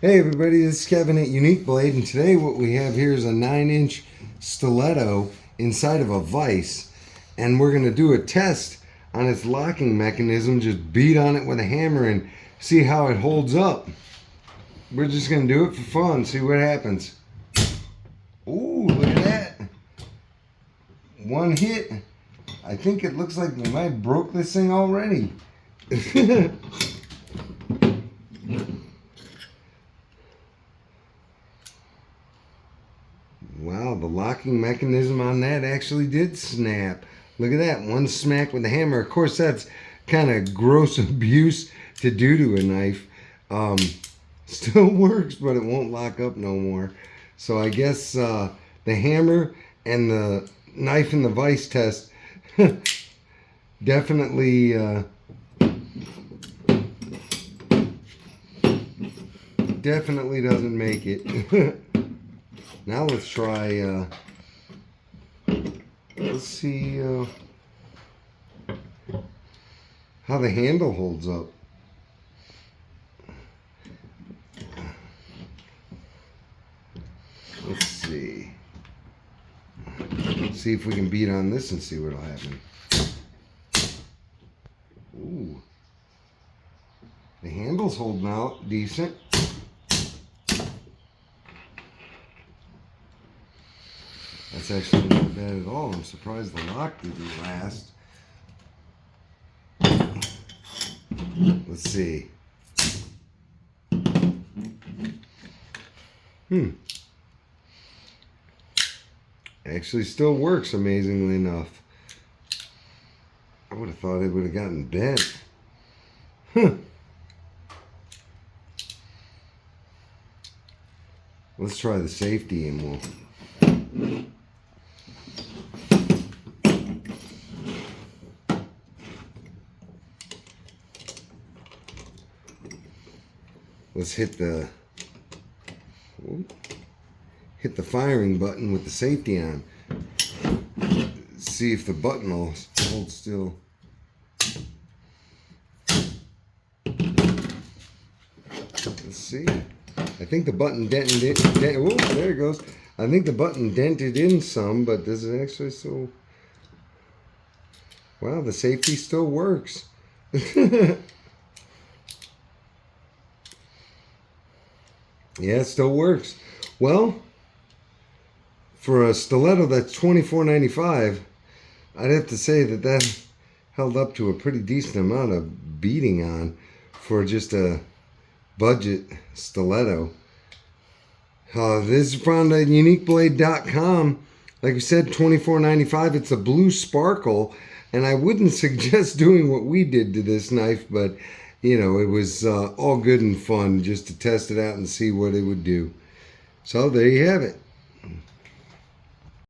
Hey everybody, this is Kevin at Unique Blade, and today what we have here is a 9-inch stiletto inside of a vise, and we're going to do a test on its locking mechanism. Just beat on it with a hammer and see how it holds up. We're just going to do it for fun, see what happens. Ooh, look at that. One hit. I think it looks like we might have broke this thing already. Wow, the locking mechanism on that actually did snap. Look at that, one smack with the hammer. Of course, that's kind of gross abuse to do to a knife. Still works, but it won't lock up no more. So I guess the hammer and the knife in the vise test definitely definitely doesn't make it. Now let's try, let's see how the handle holds up. Let's see. Let's see if we can beat on this and see what'll happen. Ooh. The handle's holding out decent. That's actually not bad at all. I'm surprised the lock didn't last. Let's see. Actually still works, amazingly enough. I would have thought it would have gotten bent. Let's try the safety and we'll... Let's hit the firing button with the safety on. See if the button will hold still. Let's see. I think the button dented it. Oh, there it goes. I think the button dented in some, but does it actually still? Wow, the safety still works. Yeah, it still works. Well, for a stiletto that's $24.95, I'd have to say that that held up to a pretty decent amount of beating on for just a budget stiletto. This is found at uniqueblade.com. Like I said, $24.95. It's a blue sparkle, and I wouldn't suggest doing what we did to this knife, but you know, it was all good and fun just to test it out and see what it would do. So there you have it.